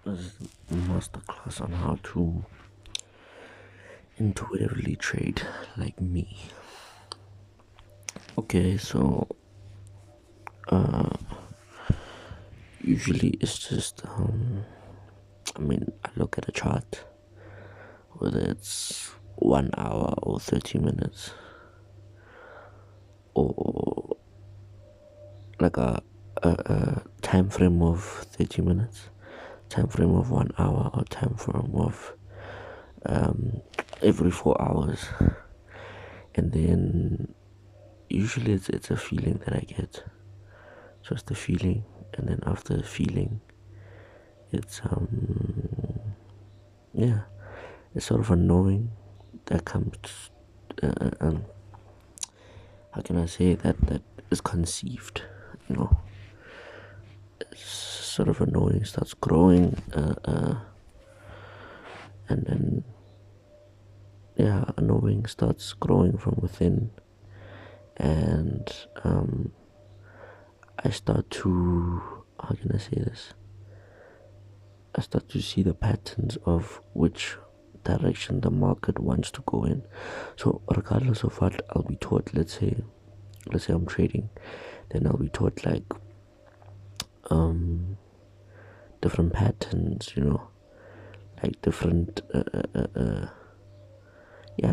This is a masterclass on how to intuitively trade like me. Okay, so usually it's just I look at a chart, whether it's 1 hour or 30 minutes, or like a time frame of 30 minutes, time frame of 1 hour, or time frame of every 4 hours. And then usually it's a feeling that I get, just a feeling. And then after the feeling, it's yeah, it's sort of a knowing that comes, how can I say that is conceived, you know. It's sort of a knowing starts growing, and then yeah, a knowing starts growing from within. And I start to, how can I say this, I start to see the patterns of which direction the market wants to go in. So regardless of what I'll be taught, let's say I'm trading, then I'll be taught like different patterns, like different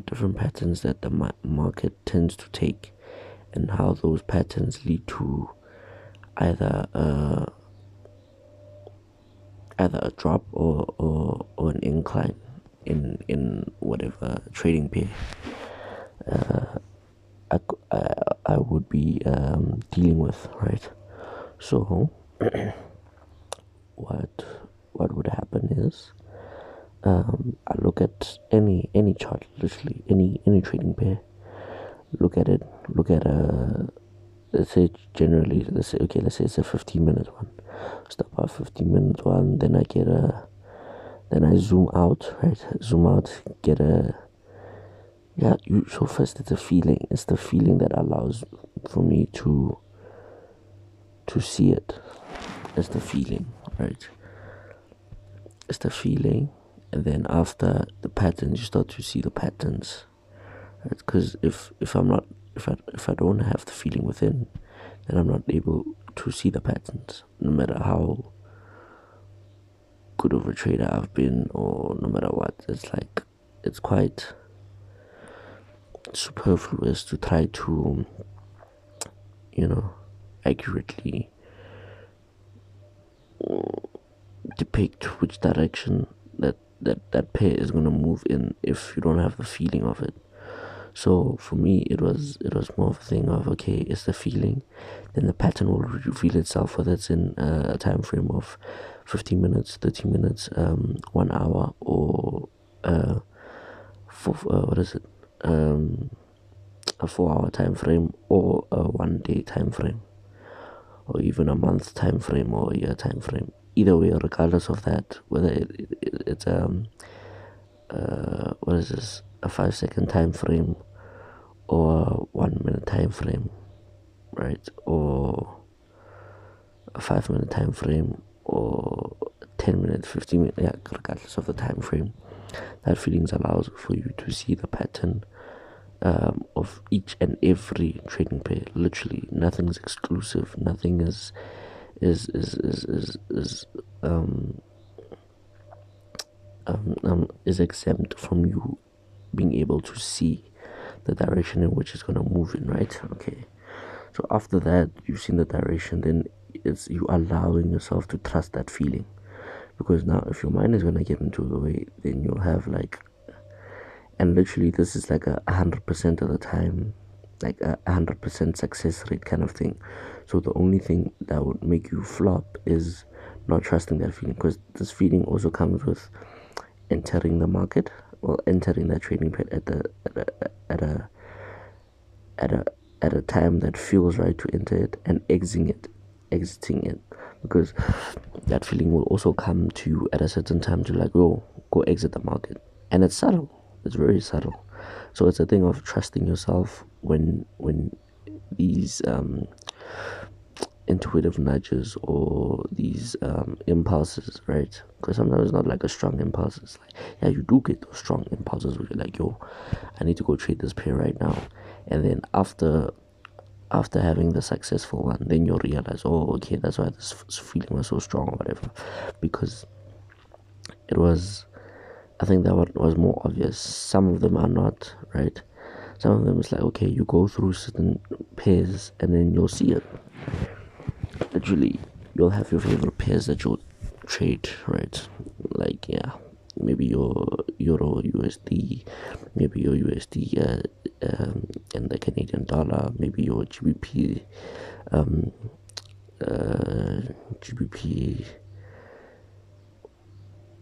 different patterns that the market tends to take, and how those patterns lead to either a drop or an incline in whatever trading pair I would be dealing with, right? So what would happen is, I look at any chart, literally any trading pair. Look at it. Look at let's say generally, let's say it's a 15-minute one. Stop at 15-minute one, then then I zoom out, right? Zoom out, get a so first it's a feeling. It's the feeling that allows for me to see it. It's the feeling, right? It's the feeling, and then after the patterns, you start to see the patterns, right? Because if I'm not, if I don't have the feeling within, then I'm not able to see the patterns, no matter how good of a trader I've been, or no matter what. It's like, it's quite superfluous to try to, accurately depict which direction that pair is going to move in if you don't have the feeling of it. So for me, it was more of a thing of, okay, it's the feeling, then the pattern will reveal itself, whether it's in a time frame of 15 minutes, 30 minutes, 1 hour, or what is it, a 4 hour time frame, or a 1 day time frame, or even a month time frame, or a year time frame. Either way, regardless of that, whether it's what is this, a 5 second time frame, or a 1 minute time frame, right? Or a 5 minute time frame, or 10 minutes, 15 minutes, yeah, regardless of the time frame, that feelings allows for you to see the pattern of each and every trading pair. Literally, nothing is exclusive. Nothing is exempt from you being able to see the direction in which it's going to move in, right? Okay, so after that, you've seen the direction, then it's you allowing yourself to trust that feeling. Because now, if your mind is going to get into the way, then you'll have like, and literally this is like 100% of the time, like 100% success rate kind of thing. So the only thing that would make you flop is not trusting that feeling, because this feeling also comes with entering the market, or entering that trading pit at a time that feels right to enter it, and exiting it, because that feeling will also come to you at a certain time to like, oh, go exit the market. And it's subtle. It's very subtle. So it's a thing of trusting yourself when these intuitive nudges or these impulses, right? Because sometimes it's not like a strong impulse. It's like, yeah, you do get those strong impulses where you're like, yo, I need to go trade this pair right now. And then after having the successful one, then you'll realize, oh, okay, that's why this feeling was so strong or whatever. Because it was, I think that one was more obvious. Some of them are not, right? Some of them is like, okay, you go through certain pairs and then you'll see it. Literally, you'll have your favorite pairs that you'll trade, right? Like, yeah, maybe your Euro USD, maybe your USD and the Canadian dollar, maybe your GBP, GBP,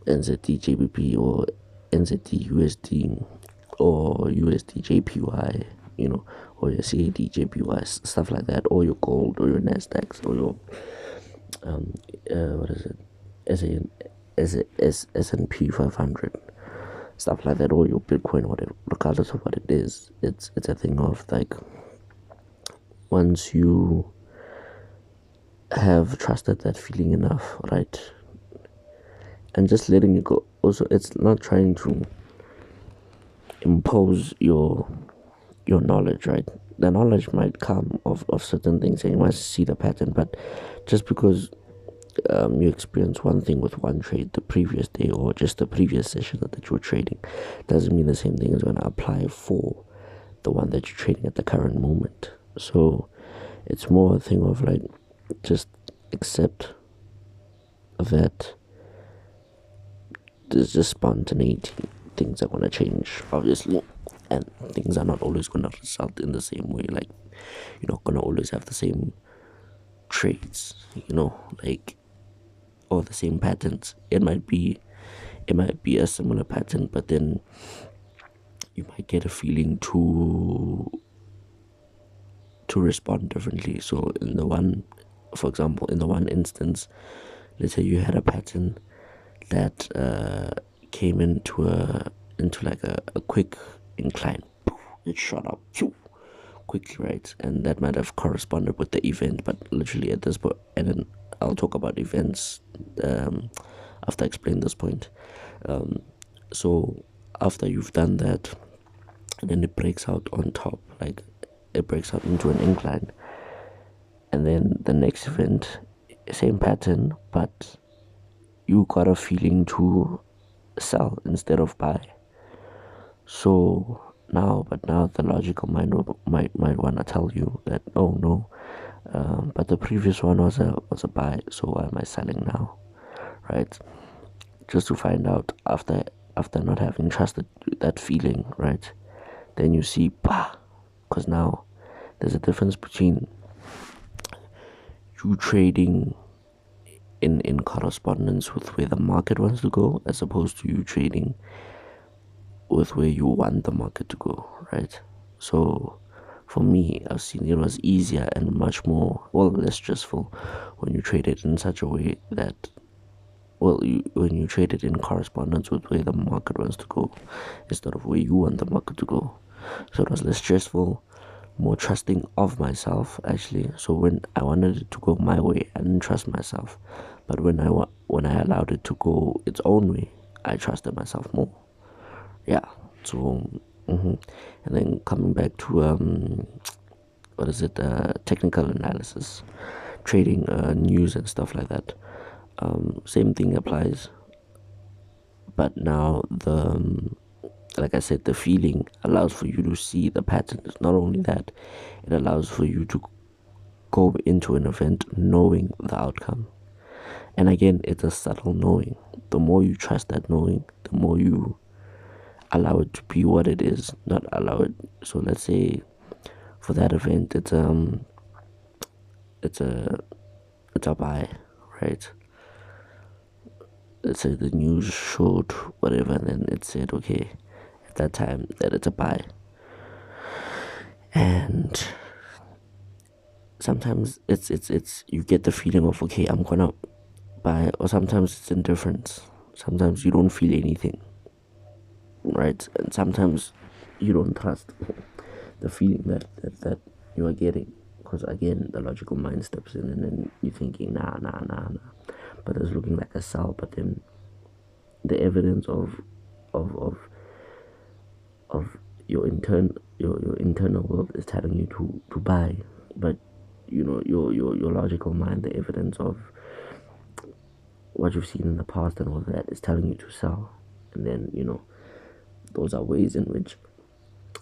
NZD JBP, or NZD USD, or USD JPY, you know, or your CAD JPY, stuff like that, or your gold, or your Nasdaq, or your what is it, S&P 500, stuff like that, or your Bitcoin, whatever. Regardless of what it is, it's a thing of like, once you have trusted that feeling enough, right, and just letting it go. Also, it's not trying to impose your knowledge, right? The knowledge might come of certain things and you might see the pattern, but just because you experience one thing with one trade the previous day or just the previous session that you were trading doesn't mean the same thing is going to apply for the one that you're trading at the current moment. So it's more a thing of like, just accept that there's just spontaneity. Things are going to change, obviously, and things are not always going to result in the same way. Like, you're not going to always have the same trades, like, or the same patterns. It might be a similar pattern, but then you might get a feeling to respond differently. So for example, in the one instance, let's say you had a pattern that came into like a quick incline. It shot up quickly, right? And that might have corresponded with the event, but literally at this point, and then I'll talk about events after I explain this point. So after you've done that, and then it breaks out on top, like it breaks out into an incline, and then the next event, same pattern, but you got a feeling to sell instead of buy. So now the logical mind might want to tell you that, oh no, but the previous one was a buy, so why am I selling now, right? Just to find out after not having trusted that feeling, right? Then you see, because now there's a difference between you trading in correspondence with where the market wants to go, as opposed to you trading with where you want the market to go, right? So for me, I've seen it was easier and much more, less stressful when you trade it in such a way that, when you trade it in correspondence with where the market wants to go instead of where you want the market to go. So it was less stressful, more trusting of myself, actually. So when I wanted it to go my way, I didn't trust myself, but when I allowed it to go its own way, I trusted myself more. Yeah. So and then coming back to technical analysis, trading news and stuff like that, same thing applies, but now like I said, the feeling allows for you to see the patterns. Not only that, it allows for you to go into an event knowing the outcome. And again, it's a subtle knowing. The more you trust that knowing, the more you allow it to be what it is, not allow it. So let's say for that event, it's a buy, right? Let's say the news showed whatever, and then it said, okay, at that time that it's a buy. And sometimes it's you get the feeling of, okay, I'm gonna buy, or sometimes it's indifference. Sometimes you don't feel anything, right? And sometimes you don't trust the feeling that you are getting, because again the logical mind steps in, and then you're thinking nah, but it's looking like a sell. But then the evidence of of of your internal world is telling you to buy, but your logical mind, the evidence of what you've seen in the past and all that, is telling you to sell. And then those are ways in which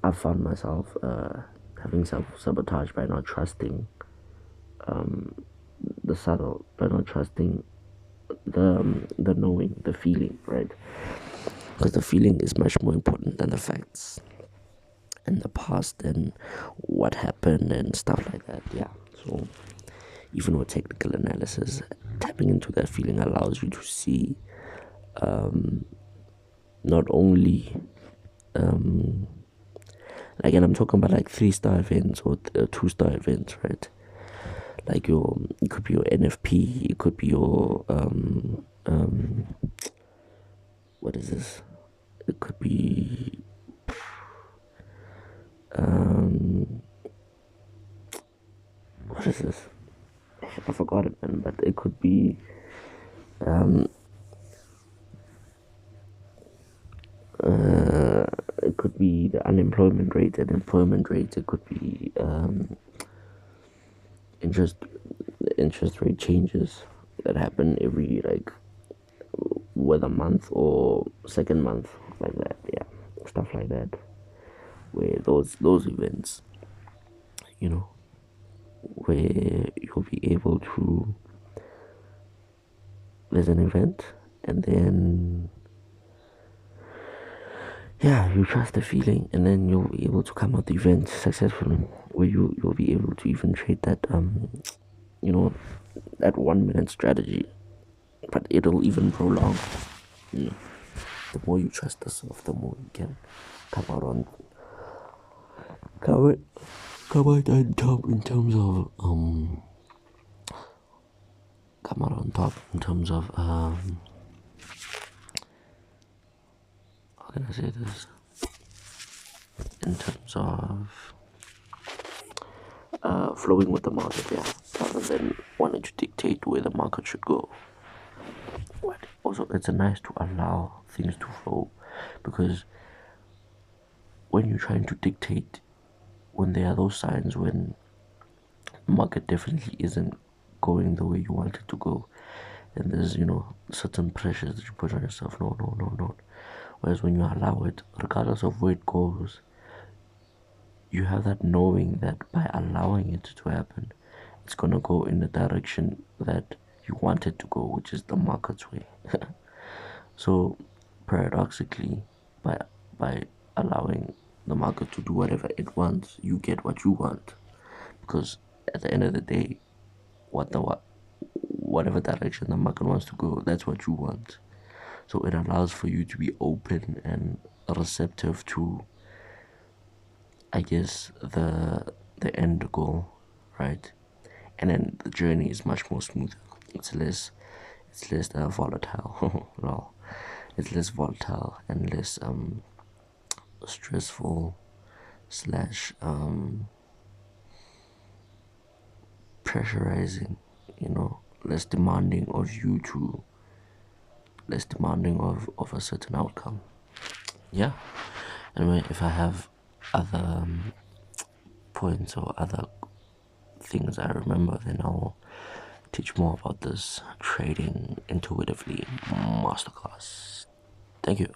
I've found myself having self-sabotage by not trusting the subtle, by not trusting the knowing, the feeling, right? Because the feeling is much more important than the facts and the past and what happened and stuff like that. Yeah. So even with technical analysis, tapping into that feeling allows you to see not only like, and I'm talking about like 3-star events or 2-star events, right? Like it could be your NFP, it could be your what is this? It could be what is this? I forgot it, man. But it could be it could be the unemployment rate and employment rate. It could be interest rate changes that happen every, like, whether month or second month, like that. Yeah, stuff like that, where those events, where you'll be able to, there's an event, and then you trust the feeling, and then you'll be able to come out the event successfully, where you'll be able to even trade that that 1 minute strategy, but it'll even prolong. The more you trust yourself, the more you can come out on top in terms of come out on top in terms of how can I say this? In terms of flowing with the market, rather than wanting to dictate where the market should go. But also, it's nice to allow things to flow, because when you're trying to dictate, when there are those signs when the market definitely isn't going the way you want it to go, and there's certain pressures that you put on yourself. No. Whereas when you allow it, regardless of where it goes, you have that knowing that by allowing it to happen, it's gonna go in the direction that you want it to go, which is the market's way. So paradoxically, by allowing the market to do whatever it wants, you get what you want, because at the end of the day, whatever direction the market wants to go, that's what you want. So it allows for you to be open and receptive to, I guess, the end goal, right? And then the journey is much more smoother. It's less volatile. No, it's less volatile and less stressful slash pressurizing. Less demanding of you to, less demanding of a certain outcome. Yeah. Anyway, if I have other points or other things I remember, then I'll teach more about this trading intuitively masterclass. Thank you.